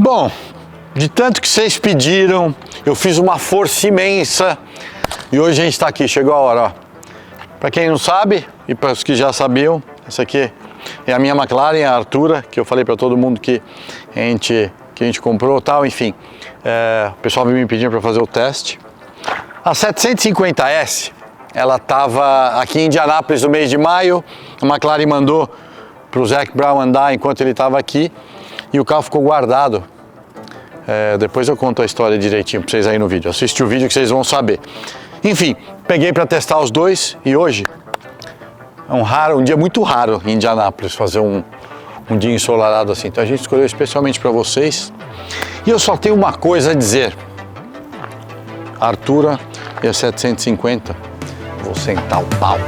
Bom, de tanto que vocês pediram, eu fiz uma força imensa e hoje a gente está aqui, chegou a hora, ó. Para quem não sabe e para os que já sabiam, essa aqui é a minha McLaren, a Artura, que eu falei para todo mundo que a gente comprou, tal, enfim. O pessoal veio me pedindo para fazer o teste. A 750S, ela estava aqui em Indianápolis no mês de maio. A McLaren mandou para o Zac Brown andar enquanto ele estava aqui e o carro ficou guardado. Depois eu conto a história direitinho para vocês aí no vídeo. Assiste o vídeo que vocês vão saber. Enfim, peguei para testar os dois e hoje é um dia muito raro em Indianápolis fazer um dia ensolarado assim. Então a gente escolheu especialmente para vocês. E eu só tenho uma coisa a dizer. A Artura e a 750, vou sentar o pau.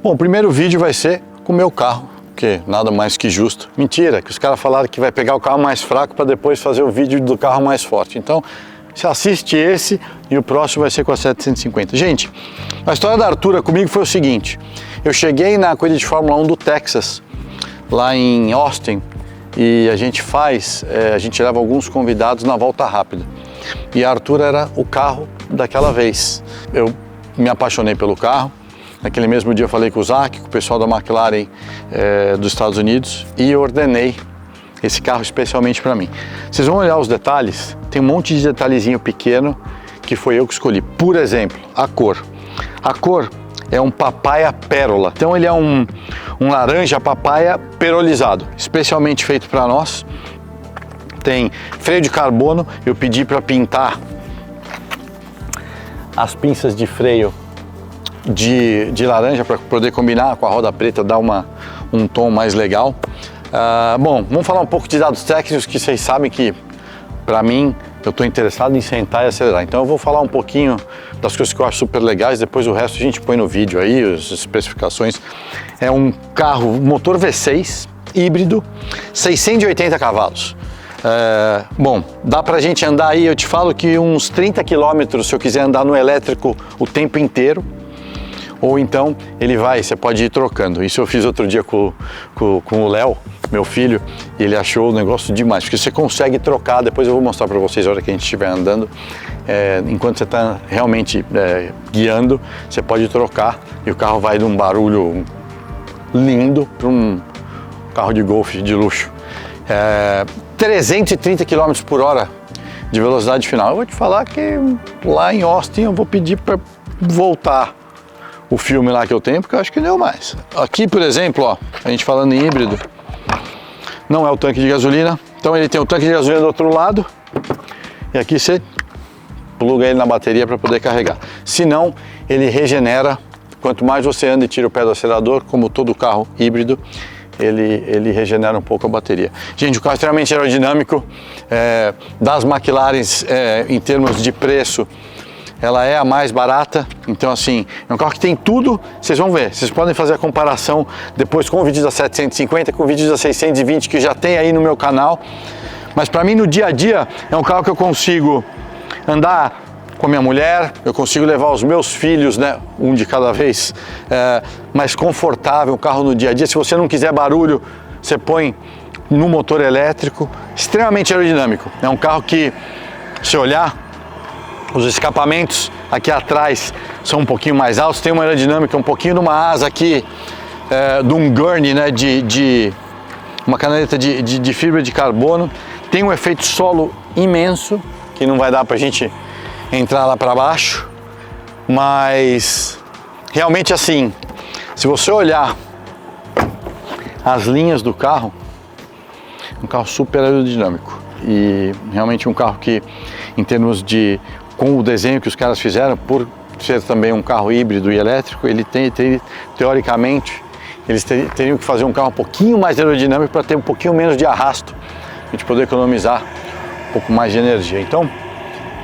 Bom, o primeiro vídeo vai ser com o meu carro, que nada mais que justo. Mentira, que os caras falaram que vai pegar o carro mais fraco para depois fazer o vídeo do carro mais forte. Então, você assiste esse e o próximo vai ser com a 750. Gente, a história da Artura comigo foi o seguinte. Eu cheguei na corrida de Fórmula 1 do Texas, lá em Austin, e a gente leva alguns convidados na volta rápida. E a Artura era o carro daquela vez. Eu me apaixonei pelo carro. Naquele mesmo dia eu falei com o Zac, com o pessoal da McLaren dos Estados Unidos, e ordenei esse carro especialmente para mim. Vocês vão olhar os detalhes, tem um monte de detalhezinho pequeno que foi eu que escolhi. Por exemplo, a cor. A cor é um papaya pérola, então ele é um laranja papaya perolizado, especialmente feito para nós. Tem freio de carbono, eu pedi para pintar as pinças de freio de laranja para poder combinar com a roda preta, dar um tom mais legal. Bom, vamos falar um pouco de dados técnicos que vocês sabem que, para mim, eu estou interessado em sentar e acelerar. Então eu vou falar um pouquinho das coisas que eu acho super legais, depois o resto a gente põe no vídeo aí, as especificações. É um carro motor V6, híbrido, 680 cavalos. Bom, dá pra gente andar aí, eu te falo que uns 30 km se eu quiser andar no elétrico o tempo inteiro. Ou então você pode ir trocando. Isso eu fiz outro dia com o Léo, meu filho, e ele achou o negócio demais, porque você consegue trocar, depois eu vou mostrar para vocês a hora que a gente estiver andando, enquanto você está realmente guiando, você pode trocar e o carro vai de um barulho lindo para um carro de golfe de luxo. 330 km por hora de velocidade final. Eu vou te falar que lá em Austin eu vou pedir para voltar o filme lá que eu tenho, porque eu acho que deu mais. Aqui, por exemplo, ó, a gente falando em híbrido, não é o tanque de gasolina, então ele tem o tanque de gasolina do outro lado, e aqui você pluga ele na bateria para poder carregar. Se não, ele regenera, quanto mais você anda e tira o pé do acelerador, como todo carro híbrido, ele regenera um pouco a bateria. Gente, o carro é extremamente aerodinâmico, das McLarens, em termos de preço, ela é a mais barata, então assim, é um carro que tem tudo, vocês vão ver, vocês podem fazer a comparação depois com o vídeo da 750, com o vídeo da 620 que já tem aí no meu canal, mas para mim no dia a dia é um carro que eu consigo andar com a minha mulher, eu consigo levar os meus filhos, né, um de cada vez, mais confortável, um carro no dia a dia. Se você não quiser barulho, você põe no motor elétrico, extremamente aerodinâmico, é um carro que, se olhar, os escapamentos aqui atrás são um pouquinho mais altos, tem uma aerodinâmica, um pouquinho de uma asa aqui, de um gurney, né, uma canaleta de fibra de carbono. Tem um efeito solo imenso, que não vai dar pra gente entrar lá para baixo, mas realmente assim, se você olhar as linhas do carro, é um carro super aerodinâmico e realmente um carro que, em termos com o desenho que os caras fizeram, por ser também um carro híbrido e elétrico, ele teoricamente, eles teriam que fazer um carro um pouquinho mais aerodinâmico para ter um pouquinho menos de arrasto, a gente poder economizar um pouco mais de energia. Então,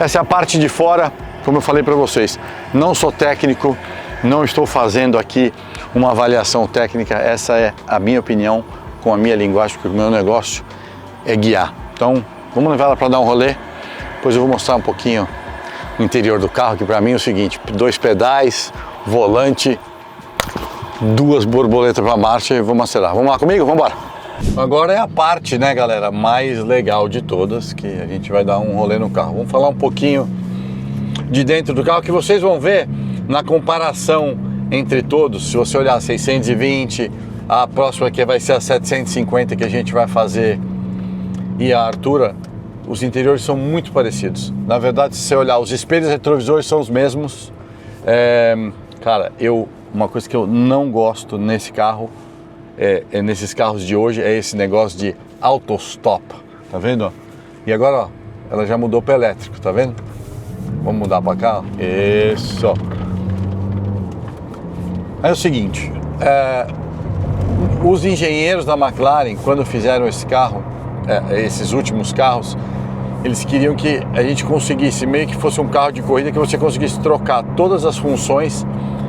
essa é a parte de fora, como eu falei para vocês, não sou técnico, não estou fazendo aqui uma avaliação técnica, essa é a minha opinião com a minha linguagem, porque o meu negócio é guiar. Então, vamos levar ela para dar um rolê Depois eu vou mostrar um pouquinho o interior do carro, que para mim é o seguinte: 2 pedais, volante, 2 borboletas para marcha e vamos acelerar. Vamos lá comigo? Vamos embora! Agora é a parte, né, galera, mais legal de todas, que a gente vai dar um rolê no carro. Vamos falar um pouquinho de dentro do carro, que vocês vão ver na comparação entre todos. Se você olhar a 620, a próxima aqui vai ser a 750 que a gente vai fazer, e a Artura, os interiores são muito parecidos. Na verdade, se você olhar, os espelhos retrovisores são os mesmos. Cara, uma coisa que eu não gosto nesse carro, nesses carros de hoje, é esse negócio de auto-stop, tá vendo? E agora, ó, ela já mudou para elétrico, tá vendo? Vamos mudar para cá, ó. Isso. É o seguinte, os engenheiros da McLaren, quando fizeram esse carro, esses últimos carros, eles queriam que a gente conseguisse, meio que fosse um carro de corrida, que você conseguisse trocar todas as funções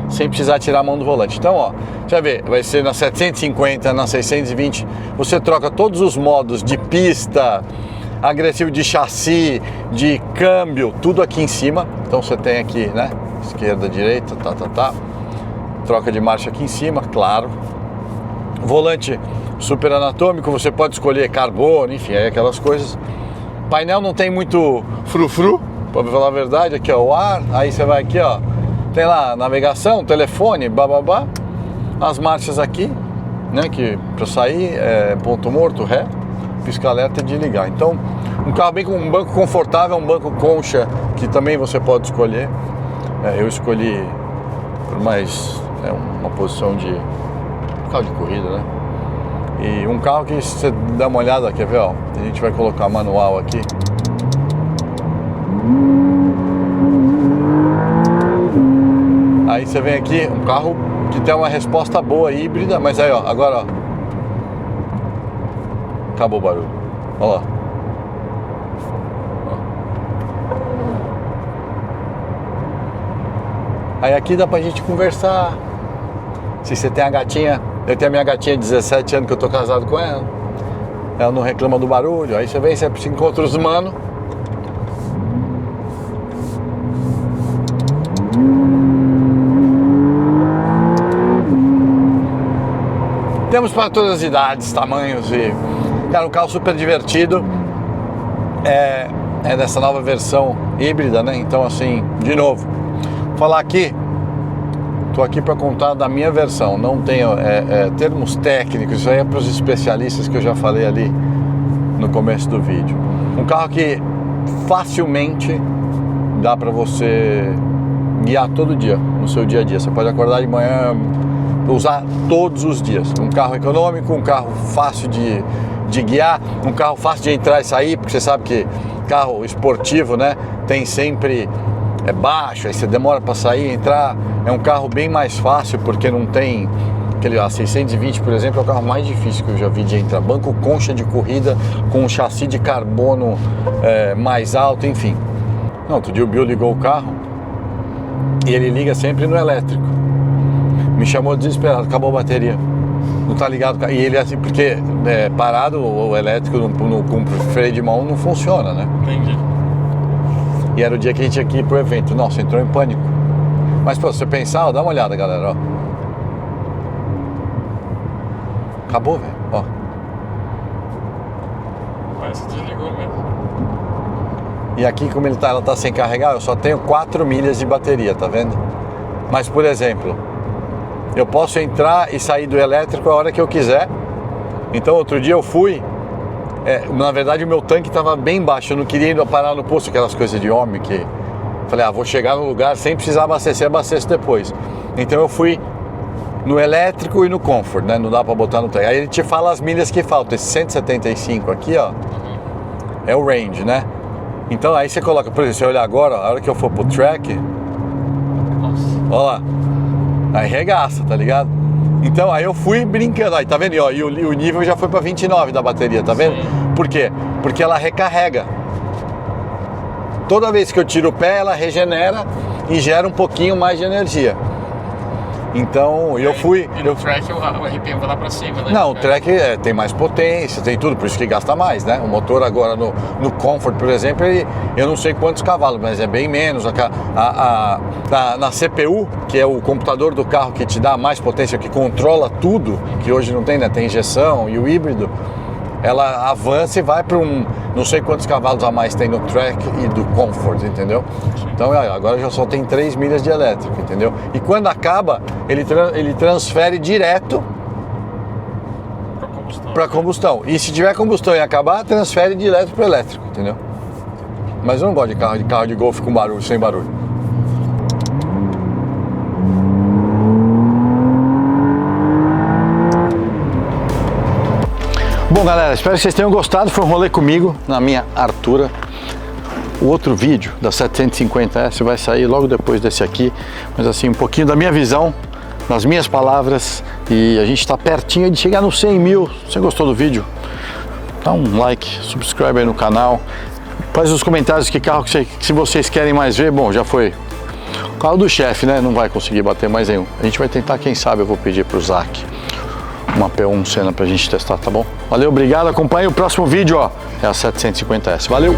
sem precisar tirar a mão do volante. Então, ó, você vai ver, vai ser na 750, na 620, você troca todos os modos de pista, agressivo, de chassi, de câmbio, tudo aqui em cima. Então você tem aqui, né, esquerda, direita, troca de marcha aqui em cima, claro. Volante super anatômico, você pode escolher carbono, enfim, aí aquelas coisas. Painel não tem muito frufru, pra falar a verdade, aqui ó, o ar, aí você vai aqui ó, tem lá navegação, telefone, bababá, as marchas aqui, né, que para sair é ponto morto, ré, pisca-alerta de ligar. Então, um carro bem com um banco confortável, um banco concha, que também você pode escolher. Eu escolhi por mais uma posição de carro de corrida, né? E um carro que, se você dá uma olhada, quer ver, ó, a gente vai colocar manual aqui. Aí você vem aqui, um carro que tem uma resposta boa, híbrida, mas aí, ó, agora, ó, acabou o barulho, olha lá. Aí aqui dá pra gente conversar. Se você tem a gatinha, eu tenho a minha gatinha de 17 anos que eu tô casado com ela. Ela não reclama do barulho. Aí você vem, você encontra os mano. Temos para todas as idades, tamanhos e... Cara, um carro super divertido. É dessa nova versão híbrida, né? Então assim, de novo, falar aqui, tô aqui para contar da minha versão, não tenho termos técnicos, isso aí é para os especialistas que eu já falei ali no começo do vídeo. Um carro que facilmente dá para você guiar todo dia, no seu dia a dia. Você pode acordar de manhã, usar todos os dias. Um carro econômico, um carro fácil de guiar, um carro fácil de entrar e sair, porque você sabe que carro esportivo, né, tem sempre baixo, aí você demora para sair e entrar. É um carro bem mais fácil, porque não tem aquele 620, por exemplo, é o carro mais difícil que eu já vi de entrar. Banco concha de corrida com um chassi de carbono mais alto, enfim. Não, outro dia o Bill ligou o carro e ele liga sempre no elétrico. Me chamou desesperado, acabou a bateria, não tá ligado. E ele assim, porque parado o elétrico com freio de mão não funciona, né? Entendi. E era o dia que a gente ia aqui pro evento. Nossa, entrou em pânico. Mas pô, se você pensar, ó, dá uma olhada, galera, ó. Acabou, velho, ó. Parece que desligou mesmo. E aqui, como ela tá sem carregar, eu só tenho 4 milhas de bateria, tá vendo? Mas, por exemplo, eu posso entrar e sair do elétrico a hora que eu quiser. Então, outro dia eu fui, na verdade o meu tanque estava bem baixo, eu não queria ir parar no posto, aquelas coisas de homem que... Falei, vou chegar no lugar sem precisar abastecer, abasteço depois. Então eu fui no elétrico e no Comfort, né? Não dá pra botar no tanque. Aí ele te fala as milhas que faltam. Esse 175 aqui, ó, é o range, né? Então aí você coloca, por exemplo, se eu olhar agora, ó, a hora que eu for pro track, Nossa. ó lá, aí regaça, tá ligado? Então aí eu fui brincando, aí tá vendo? E o nível já foi pra 29 da bateria, tá vendo? Sim. Por quê? Porque ela recarrega. Toda vez que eu tiro o pé, ela regenera e gera um pouquinho mais de energia. Então, eu fui... E no track o RPM vai lá pra cima, né? Não, o track tem mais potência, tem tudo, por isso que gasta mais, né? O motor agora no Comfort, por exemplo, eu não sei quantos cavalos, mas é bem menos. Na CPU, que é o computador do carro que te dá mais potência, que controla tudo, que hoje não tem, né? Tem injeção e o híbrido, ela avança e vai para não sei quantos cavalos a mais tem no track e do Comfort, entendeu? Então agora já só tem 3 milhas de elétrico, entendeu? E quando acaba, ele transfere direto para combustão. E se tiver combustão e acabar, transfere direto para elétrico, entendeu? Mas eu não gosto de carro de Golf com barulho, sem barulho. Bom, galera, espero que vocês tenham gostado. Foi um rolê comigo na minha Artura. O outro vídeo da 750S vai sair logo depois desse aqui, mas assim, um pouquinho da minha visão, nas minhas palavras, e a gente está pertinho de chegar nos 100 mil. Se você gostou do vídeo, dá um like, subscribe aí no canal, faz nos comentários que carro que se vocês querem mais ver. Bom, já foi o carro do chefe, né? Não vai conseguir bater mais nenhum. A gente vai tentar, quem sabe eu vou pedir pro Zac uma P1 Senna pra gente testar, tá bom? Valeu, obrigado, acompanhe o próximo vídeo, ó, é a 750S. Valeu!